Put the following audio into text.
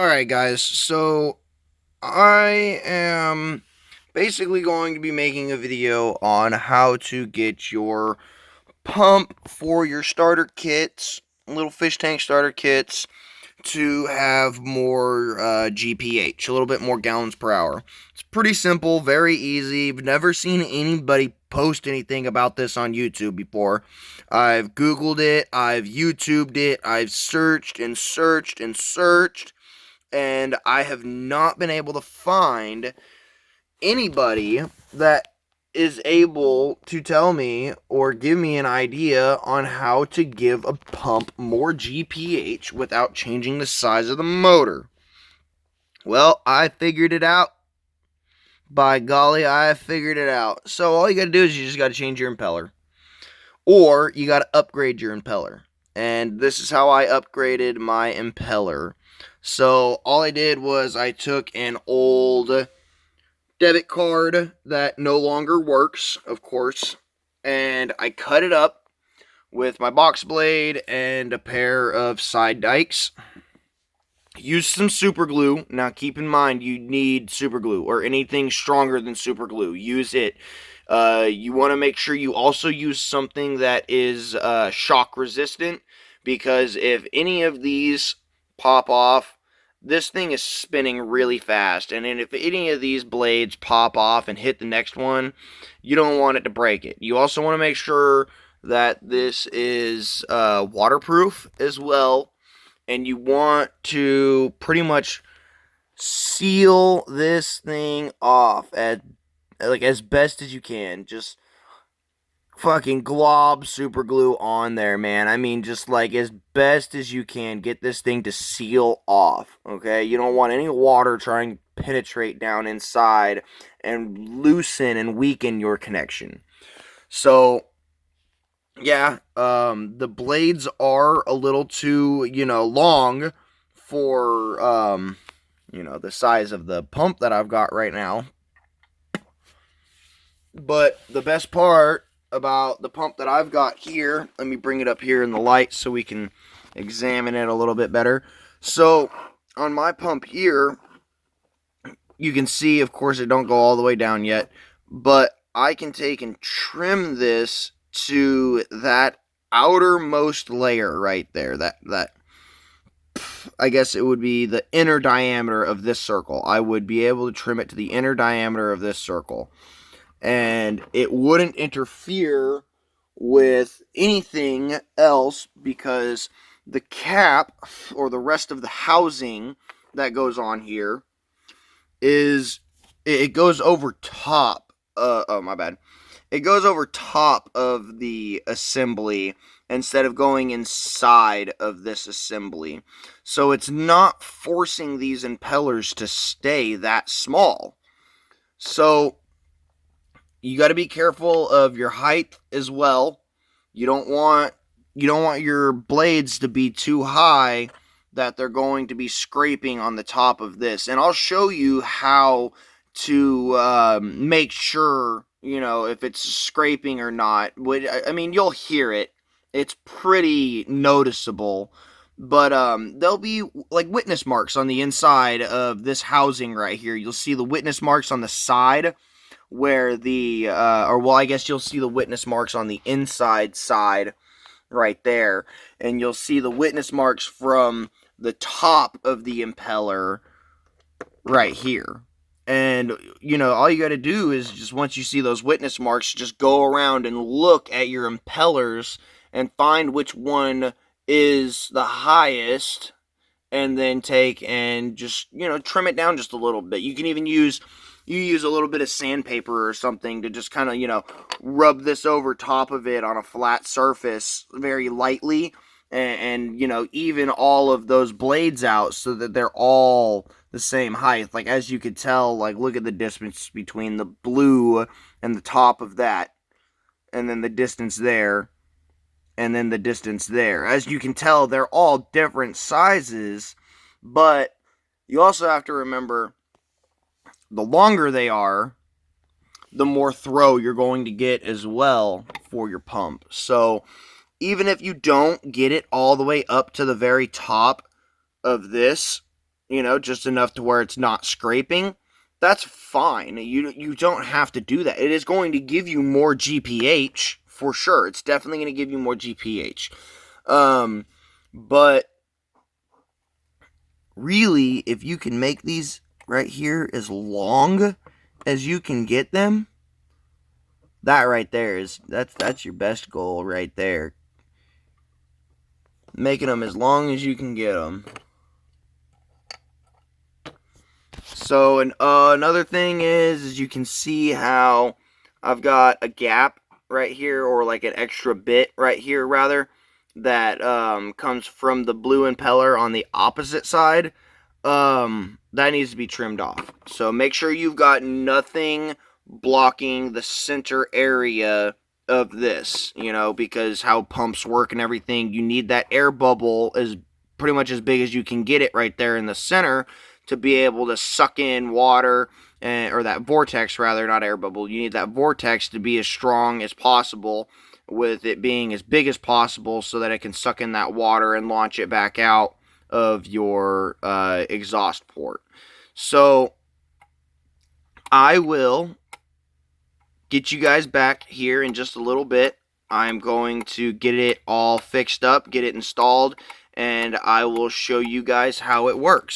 Alright, guys, so I am basically going to be making a video on how to get your pump for your starter kits, little fish tank starter kits, to have more GPH, a little bit more gallons per hour. It's pretty simple, very easy. I've never seen anybody post anything about this on YouTube before. I've Googled it, I've YouTubed it, I've searched and searched and searched, and I have not been able to find anybody that is able to tell me or give me an idea on how to give a pump more GPH without changing the size of the motor. Well, I figured it out. By golly, I figured it out. So all you got to do is you just got to change your impeller. Or you got to upgrade your impeller. And this is how I upgraded my impeller. So all I did was I took an old debit card that no longer works, of course, and I cut it up with my box blade and a pair of side dikes. Use some super glue. Now keep in mind you need super glue or anything stronger than super glue. Use it. You want to make sure you also use something that is shock resistant, because if any of these pop off, this thing is spinning really fast, and then if any of these blades pop off and hit the next one, you don't want it to break it. You also want to make sure that this is waterproof as well, and you want to pretty much seal this thing off as best as you can. Just fucking glob super glue on there, man. I mean, just like as best as you can, get this thing to seal off, okay? You don't want any water trying to penetrate down inside and loosen and weaken your connection. So yeah, the blades are a little too, long for the size of the pump that I've got right now. But the best part about the pump that I've got here, let me bring it up here in the light so we can examine it a little bit better. So on my pump here, you can see, of course, it don't go all the way down yet, but I can take and trim this to that outermost layer right there. That I guess it would be the inner diameter of this circle. I would be able to trim it to the inner diameter of this circle, and it wouldn't interfere with anything else because the cap or the rest of the housing that goes on here it goes over top. Oh, my bad. It goes over top of the assembly instead of going inside of this assembly. So it's not forcing these impellers to stay that small. So you got to be careful of your height as well. You don't want your blades to be too high that they're going to be scraping on the top of this. And I'll show you how to make sure, if it's scraping or not. I mean, you'll hear it. It's pretty noticeable. But there'll be like witness marks on the inside of this housing right here. You'll see the witness marks on the side where I guess you'll see the witness marks on the inside side right there. And you'll see the witness marks from the top of the impeller right here. And, all you got to do is just once you see those witness marks, just go around and look at your impellers and find which one is the highest, and then take and just, trim it down just a little bit. You can even use a little bit of sandpaper or something to just kind of, rub this over top of it on a flat surface very lightly, and even all of those blades out so that they're all the same height. Like, as you could tell, like, look at the distance between the blue and the top of that, and then the distance there, and then the distance there. As you can tell, they're all different sizes, but you also have to remember, the longer they are, the more throw you're going to get as well for your pump. So even if you don't get it all the way up to the very top of this, just enough to where it's not scraping, that's fine. You don't have to do that. It is going to give you more GPH for sure. It's definitely going to give you more GPH. But really, if you can make these right here as long as you can get them, that right there that's your best goal right there. Making them as long as you can get them. So another thing is you can see how I've got a gap right here, or like an extra bit right here rather, that comes from the blue impeller on the opposite side. That needs to be trimmed off. So make sure you've got nothing blocking the center area of this, because how pumps work and everything, you need that air bubble as pretty much as big as you can get it right there in the center to be able to suck in water, or that vortex rather, not air bubble. You need that vortex to be as strong as possible, with it being as big as possible so that it can suck in that water and launch it back out of your exhaust port. So I will get you guys back here in just a little bit. I'm going to get it all fixed up, get it installed, and I will show you guys how it works.